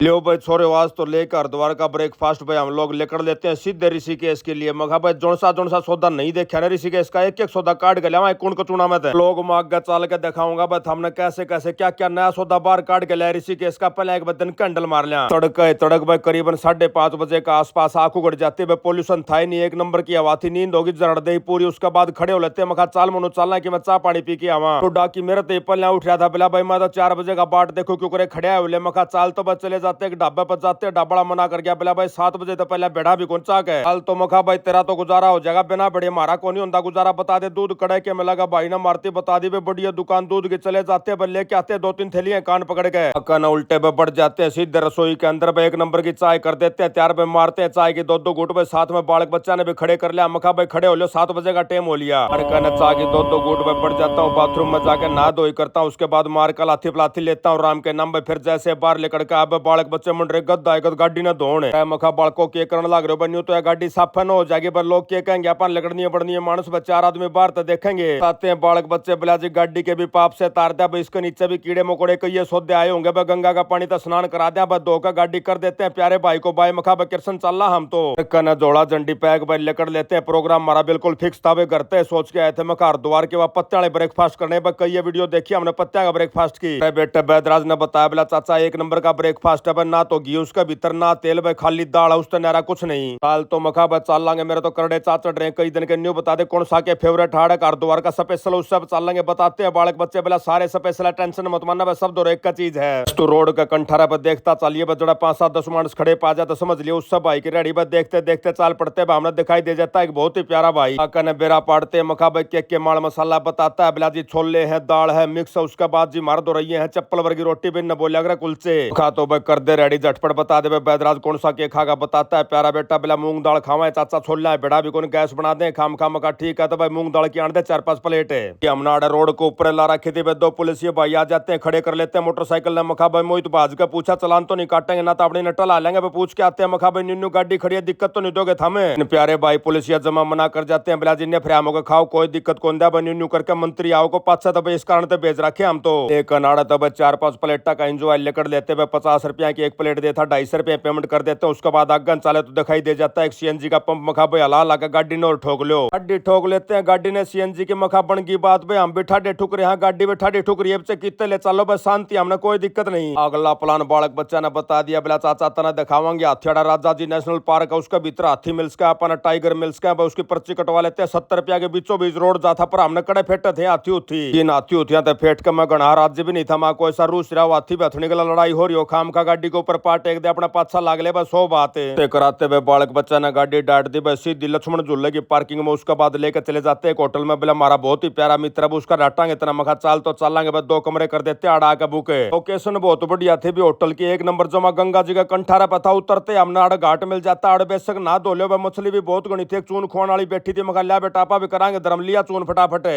लियो भाई छोरे वाज तो लेकर हरिद्वार का ब्रेकफास्ट भाई हम लोग लेकर लेते हैं सीधे ऋषिकेश के लिए। मगा भाई जोनसा सौदा नहीं देखा ना ऋषिकेश का, एक एक सौदा काट के लिया कुण को चुना में लोग माग चल के दिखाऊंगा बस हमने कैसे कैसे क्या क्या नया सौदा बाहर काट के लिया ऋषिकेश का। पहले एक दिन कैंडल मार लिया तड़क भाई करीबन 5:30 बजे का आसपास आंख उगड़ जाती है। पोल्यूशन था ही नहीं, एक नंबर की हवा थी, नींद होगी जड़ दे पूरी। उसके बाद खड़े हो लेते मखा चाल मनो चलना की मैं चाह पानी पी के आवा तो डाकी मेरे तो पल उठ रहा था। बिला भाई मैं तो 4 बजे का बाट देखो क्यों करे खड़े हुए मखा चाल तो बस चले जाते एक ढाबे पर जाते ढाबड़ा मना कर गया। बिला भाई 7 बजे तो पहले बेड़ा भी कौन चाक है हाल तो मखा भाई तेरा तो गुजारा हो जाएगा बिना बड़े मारा को नहीं होता गुजारा। बता दे दूध कड़े के में लगा भाई ना मारती बता दी बढ़िया दुकान दूध के चले जाते हैं लेके आते 2-3 थैलियां कान पकड़ के न उल्टे पे बढ़ जाते हैं सीधे रसोई के अंदर पे 1 नंबर की चाय कर देते हैं तैयार पे मारते हैं चाय की 2-2 घूट पे। साथ में बालक बच्चा ने भी खड़े कर लिया। मखा भाई खड़े हो लो 7 बजे का टाइम हो लिया। अरे कहना चाय की 2-2 घूट पे बढ़ जाता हूँ बाथरूम में जाके नहा धोई करता हूँ। उसके बाद मार का लाथी पलाथी लेता हूँ राम के नाम पे। फिर जैसे बाहर लेकर के अब बालक बच्चे मुंडरे गद आएगा गाड़ी न धोने मखा बालकों के करने लग रहे हो बनियो तो गाड़ी साफ न हो जाएगी पर लोग क्या कहेंगे अपन लगड़नी पड़नी है मानुस बच्चे 4 आदमी बाहर तो देखेंगे आते हैं बालक बच्चे बिलाजी गाड़ी के भी पाप से तार दिया। इसके नीचे भी कीड़े मकोड़े कई सौदे आए होंगे गंगा का पानी तो स्नान करा दिया बस धोकर गाड़ी कर देते हैं प्यारे भाई को भाई मखा किरसन चल रहा हम तो कना जोड़ा झंडी पैक भाई लेकर लेते हैं। प्रोग्राम हमारा बिल्कुल फिक्स था वे करते सोच के आए थे मखा हरिद्वार के बाद पत्ते वाले ब्रेकफास्ट करने पर कई वीडियो देखी हमने पत्ते का ब्रेकफास्ट की। बेटे बैदराज ने बताया बोला चाचा 1 नंबर का ब्रेकफास्ट है ना तो घी उसका भीतर ना तेल भाई खाली दाल उस नारा कुछ नहीं। काल तो मखा बस चल लांगे मेरे तो करड़े चाचड़ रहे कई दिन के न्यू बता दे कौन सा के फेवरेट हाड़ है हरिद्वार का स्पेशल उस सब चल लेंगे बताते हैं बालक बच्चे बोला सारे स्पेशल है टेंशन मत मानना बस सब दो एक का चीज है तो रोड का कंठारा पर देखता चलिए बस जड़ा 5-7-10 मानस खड़े पा जाता समझ लियो उस सब भाई की रेडी बस देखते देखते चाल पड़ते हमने दिखाई दे जाता है एक बहुत ही प्यारा भाई आका ने बेरा पाड़ते मखा भाई के माल मसाला बताता है बिलाजी छोले है दाल है मिक्स है। उसके बाद जी मार दो रही है चप्पल वर्गी रोटी भी न बोले अगर कुलचे खा तो भाई कर दे रेडी झटपट बता दे बैदराज कौन सा के खागा बताता है प्यारा बेटा बिला मूंग दाल खावा है चाचा छोला है बेड़ा भी कौन गैस बना दे खाम खाम का ठीक है तो भाई मूंग दाल की आन दे 4-5 प्लेट है। हमने रोड को ऊपर ला रखी थी 2 पुलिस भाई आ जाते हैं खड़े कर लेते हैं मोटरसाइकिल ने मखा भाई मोहित भाज का पूछा चलान तो नहीं काटेंगे ना तो अपनी नट्टा ला लेंगे पूछ के आते हैं मखा भाई न्यू गाड़ी खड़ी है दिक्कत तो नहीं दोगे थमे प्यारे भाई पुलिसिया जमा मना कर जाते हैं बिला जिन्हें फ्राम होकर खाओ कोई दिक्कत कौन दिया न्यू करके मंत्री आओ को पाछा तो इस कारण तो भेज रखे हम तो एक अनाड़ा तो 4-5 प्लेट का एंजॉय लेकर लेते हुए 50 रुपया की 1 प्लेट देता 250 रुपया पेमेंट कर देते हैं। उसके बाद आगन चाले तो दिखाई दे जाता है एक सीएनजी का पंप मखा भाई हला ला गाड़ी ने और ठोक लो गाड़ी ठोक लेते हैं गाड़ी ने सीएनजी के मखा बन की बात भाई हम बिठा दे ठुक रहे गाड़ी बिठा दे ठुक रही है कितने ले चलो बस शांति हमने कोई दिक्कत नहीं। अगला प्लान बालक बच्चा ने बता दिया बिला चाचा तना दिखावांगे हाथियाड़ा राजा जी नेशनल पार्क है उसका भीतर हाथी मिल्स का अपना टाइगर मिल्स का उसकी पर्ची कटवा लेते हैं 70 रुपया के बीचों बीच रोड जाता पर हमने कड़े फेटे थे हाथी उठी इन हाथी उठिया तो फेट के मैं गणा राज्य भी नहीं था माँ कोई सा रूस रहा हाथी बैठने के लड़ाई हो रही हो खाम का गाड़ी के ऊपर पाट एक दे अपना पाछा लाग ले बस 100 बात है कराते हुए बालक बच्चा ने गाड़ी डांट दी बस सीधी लक्ष्मण झूले की पार्किंग में। उसके बाद लेकर चले जाते एक होटल में बोला हमारा बहुत ही प्यारा मित्र है उसका डांटांगे इतना मखा चाल तो चलांगे बस 2 कमरे कर देते अड़ा के बुके। लोकेशन बहुत बढ़िया थी भी होटल की 1 नंबर जमा गंगा जी का कंठारा पता उतरते हमने आड़ घाट मिल जाता आड़ बेशक ना धो लो मछली भी बहुत गणी थी एक चून खोन वाली बैठी थी मखा लिया बेटापा भी करांगे धर्म लिया चून फटाफट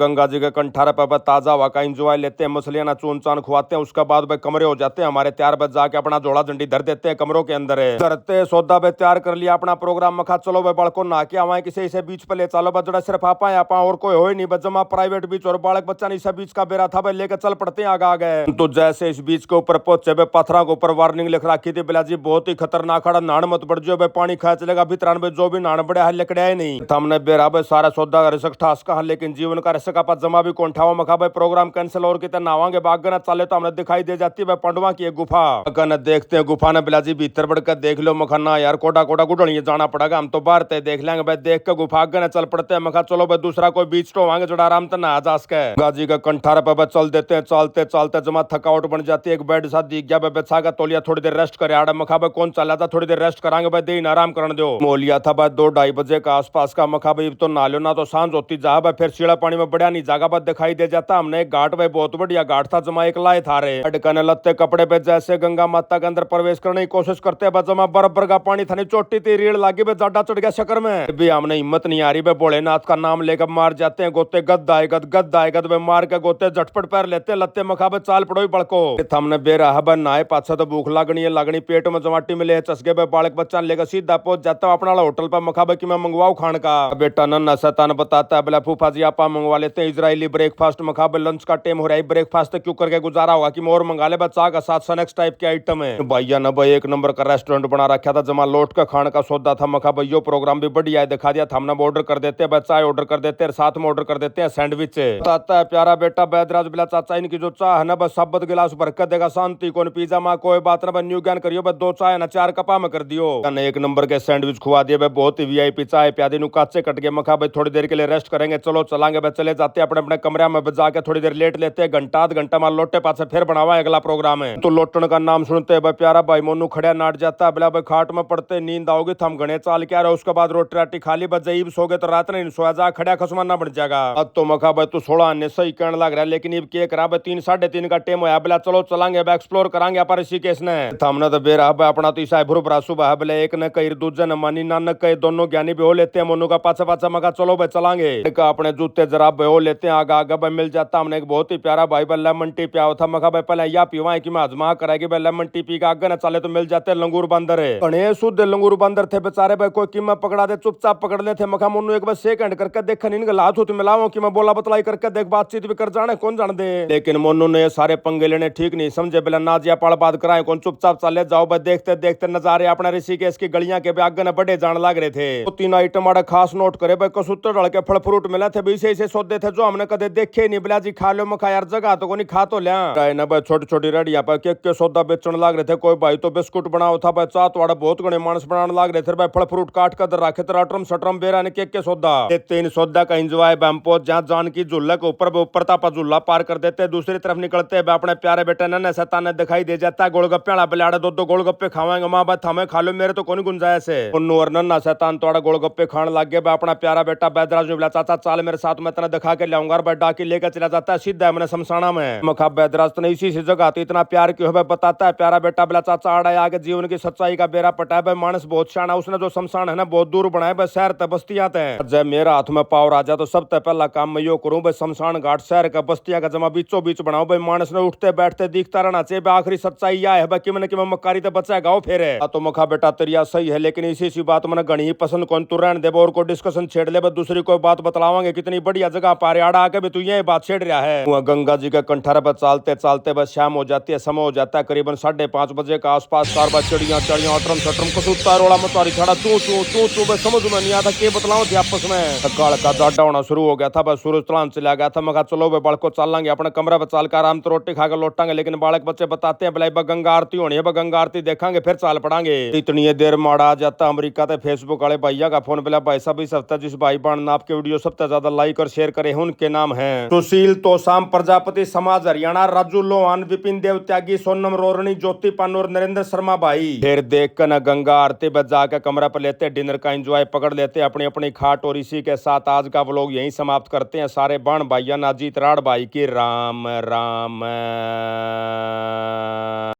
गंगा जी के कंठारा पर ताजा हवा का इंजॉय लेते हैं मछलियां ना चून चान खुआते हैं। उसके बाद भाई कमरे हो जाते हैं हमारे तैयार बस जाके अपना जोड़ा झंडी धर देते हैं कमरों के अंदर है धरते सौदा भाई तैयार कर लिया अपना प्रोग्राम मखा चलो भाई बड़को ना के आवाए किसी से बीच पे ले चलो बस जड़ा सिर्फ आपा आपा और कोई हो ही नहीं बस जमा प्राइवेट बीच और बालक बच्चा नहीं सब बीच का बेरा था भाई लेकर चल पड़ते हैं आगा गए तो जैसे इस बीच के ऊपर पहुंचे भाई पत्थरों के ऊपर वार्निंग लिख रखी थी बिलाजी बहुत ही खतरनाक खड़ा नान मत बढ़ जाओ भाई पानी खा चलेगा भीतर भाई जो भी नान बड़े हल लकड़े है नहीं हमने बेरा भाई सारा सौदा रिसक ठास का लेकिन जीवन का रिसक आपा जमा भी कौन ठावा मखा भाई प्रोग्राम कैंसिल और कितने नावांगे बागना चले तो हमने दिखाई दे जाती है पंडवा की एक गुफा अगर देखते हैं गुफा ने बिलाजी भीतर बढ़कर देख लो मखना यार कोटा कोटा गुडलिए जाना पड़ेगा हम तो बाहर ते देख लेंगे भाई देख के गुफा अगर चल पड़ते हैं मखा चलो भाई दूसरा कोई बीच तो वांगे जड़ा आराम तो ना आ के गाजी का कंठारा पर चल देते हैं चलते चलते जमा थकावट बन जाती है एक बेड साथ दिख गया भाई बेचा का तोलिया थोड़ी देर रेस्ट करे आड़ा मखा भाई कौन चला था थोड़ी देर रेस्ट करांगे भाई दिन आराम करने दो मोलिया था भाई 2-2:30 बजे का आसपास का मखा भाई तो ना लो ना तो सांझ होती जा भाई फिर शीला पानी में बढ़िया नहीं जागा भाई दिखाई दे जाता हमने एक घाट भाई बहुत बढ़िया घाट था जमा एक लाए था रे अटकने लत्ते कपड़े पे जैसे गंगा माता के अंदर प्रवेश करने की कोशिश करते हैं जमा बर्फ का पानी था चोटी थी रीढ़ लागी भाई जाडा चढ़ गया शक्कर में भी हमने हिम्मत नहीं आ रही भाई भोलेनाथ का नाम लेकर मार जाते हैं गोते गद आएगद भाई मार के गोते झटपट पैर लेते लत्ते मखा भाई चाल पड़ो बड़को हमने बेराह भाई नाए पाछा तो भूख लागनी पेट में जमाटी मिले चसके भाई बालक बच्चा लेकर सीधा पहुंच जाता हूँ अपना होटल पर मखा भाई की मैं मंगवाऊ खान का बेटा नन्ना शैतान बताता है बोला फूफा जी आप मंगवा लेते हैं इजरायली ब्रेकफास्ट मखा भाई लंच का टाइम हो रहा है ब्रेकफास्ट क्यों करके गुजारा होगा कि मैं और मंगा ले बच्चा का साथ स्नैक्स टाइप के आइटम है भैया न भाई, एक नंबर का रेस्टोरेंट बना रखा था, जमा लौट का खाने का सौदा था। मखा भाई यो प्रोग्राम भी बढ़िया है, दिखा दिया था हमने। ऑर्डर कर देते हैं, चाय ऑर्डर कर देते हैं, साथ में ऑर्डर कर देते हैं सैंडविच। बताता है प्यारा बेटा बैदराज बिला चाचा, इनकी जो चाह है ना बस शब्द गिलास भर कर देगा, शांति कौन पिज्जा माँ कोई बात ना, न्यू ज्ञान करियो बस, 2 चाय ना 4 कपा में कर दियो। एक नंबर के सैंडविच खुआ दिए, बहुत ही वीआईपी चाय प्यादी नु काचे कट गए। मखा भाई थोड़ी देर के लिए रेस्ट करेंगे, चलो चलांगे भाई, चले जाते हैं अपने अपने कमरे में जाके थोड़ी देर लेट लेते हैं, घंटा आध घंटा मान लोटे पास फिर बनावा अगला प्रोग्राम है। तो लोटन का नाम सुनते भाई प्यारा भाई मोनू खड़िया नाट जाता है, बोला भाई खाट में पड़ते नींद आओगी, थम घने चाल के आ रहे, उसके बाद रोटी राटी खा ली, बस जईब सो गए तो रात नहीं सोया जा, खड़ा खसमा ना बन जाएगा। अब तो मखा भाई तू 16 आने सही कहने लग रहा है, लेकिन अब के करा भाई 3 साढ़े 3 का टाइम होया, बोला चलो चलांगे एक्सप्लोर करांगे अपन ऋषिकेश ने। हमने तो बेरा भाई अपना तो ईसा भुर भरा सुबह बोले, एक ने कही दूजे ने मानी, नानक कहे, दोनों ज्ञानी भी हो लेते हैं। मोनू का पाछा पाछा मका चलो भाई चलांगे, अपने जूते जरा हो लेते हैं, आगा आगा भाई मिल जाता। हमने एक बहुत ही प्यारा भाई भाई लेमन टी पिया था, मखा भाई पहले या पीवा कि मैं आजमा कराएगी भाई, लेमन टी पी का आगे न चले तो मिल जाते लंगूर बंदर है, बड़े शुद्ध लंगूर बंदर थे बेचारे भाई, कोई कीमत पकड़ा दे चुपचाप पकड़ ले थे। मखा मोनू एक बार सेकंड करके देखा नहीं, इनका हाथ उत मिलाओ कि मैं बोला बतलाई करके देख, बातचीत भी कर जाने कौन जान दे। लेकिन मोनू ने सारे पंगे लेने ठीक नहीं समझे, बिला नाजिया पाल बात कराए कौन, चुपचाप चले जाओ भाई। देखते देखते नजारे अपने ऋषिकेश की गलियां के आगे न बड़े जान लग रहे थे। 3 आइटम आड़े खास नोट करे भाई, कसूतर डाल के फल फ्रूट मिले थे, ऐसे ऐसे सौदे थे जो हमने कदे देखे नहीं। बिला जी खा लो, मखा यार जगह तो कोनी, खा तो लिया ना भाई। छोटी छोटी रेडिया पर के सौदा बेचने लग रहे थे, कोई भाई तो बिस्कुट बनाओ था भाई, चात वाड़ा बहुत गणे मानस बनाने लग रहे थे भाई, फल फ्रूट काट कर रखे थे, अटरम सटरम बेरा ने के सौदा। 3 सौदा का इंजॉय पहुंच जहां जान की झूला के ऊपर तापा झूला पार कर देते, दूसरी तरफ निकलते अपने प्यारे बेटे नन्हे शैतान ने दिखाई दे जाता है, गोलगप्पे वाला बिलाड़े 2 गोलगप्पे खावाएंगे माँ बात, हमें खा लो, मेरे तो कौन गुंजाइश है। उन्नू और नन्हा शैतान थोड़ा गोलगप्पे खाने लग गए। अपना प्यारा बेटा बैदराज ने बोला चाचा चाल मेरे साथ, मैं तना दिखा के लाऊंगा, और डाकी लेकर चला जाता है सीधा है मैंने शमशाना में। मखा बैदराज ने इसी से जगह आती, इतना प्यार क्यों है बताता है प्यारा बेटा, बोला चाचा आड़ा आगे जीवन की सच्चाई का बेरा पटा है, मानस बहुत शाना, उसने जो शमशान है ना बहुत दूर बनाया भाई, शहर तक बस्तियां तक। जब मेरा हाथ में पावर आ जाए तो सबसे पहला काम मैं यो करूं भाई, शमशान घाट शहर का बस्तियां का जमा बीचों बीच बनाओ भाई, मानस ने उठते बैठते दिखता रहना चाहिए। आखिरी सच्चाई यह है भाई कि मैंने मक्कारी तो बचाएगा फिर है। तो मखा बेटा तेरिया सही है, लेकिन इसी सी बात मैंने घनी पसंद कौन तू रहने दे, और को डिस्कशन छेड़ ले, दूसरी कोई बात बतलावांगे, कितनी बढ़िया जगह पारे आड़ा आके भी तू ये बात छेड़ रहा है। वहाँ गंगा जी के कंठारे पर चालते चालते बस शाम हो जाती है, समय हो जाता है करीबन 5:30 बजे का आसपास। 4 बार चिड़ियां चढ़ियां अटरम सटरम कसूता रोड़ा मचारी छड़ा चू चू चू चू, बस समझ में नहीं आता के बतलाओ थे आपस में। काल का जाडा होना शुरू हो गया था, बस सूरज तलान चला गया था। मगा चलो भाई बालको चलेंगे अपने कमरा पर, चाल कर आराम तो रोटी खाकर लौटांगे, लेकिन बालक बच्चे बताते हैं भलाई गंगा आरती होनी है, गंगा आरती देखेंगे फिर चाल पड़ांगे। इतनी देर माड़ा आ जाता अमेरिका ते फेसबुक वाले भैया का फोन, बिला भाई साहब इस हफ्ते जिस भाई बहन ने आपके वीडियो सबसे ज्यादा लाइक और शेयर करे हैं उनके नाम है सुशील तोसाम प्रजापति समाज हरियाणा, राजू लोहान, विपिन देव त्यागी, सोनम रोरणी, ज्योति पानोर, नरेंद्र शर्मा भाई। फिर देख कर न गंगा आरती बच जाकर कमरा पर लेते, डिनर का एंजॉय पकड़ लेते अपनी अपनी खाट, और इसी के साथ आज का व्लॉग यहीं समाप्त करते हैं। सारे बाण भाइया नाजीत राड़ भाई की राम राम।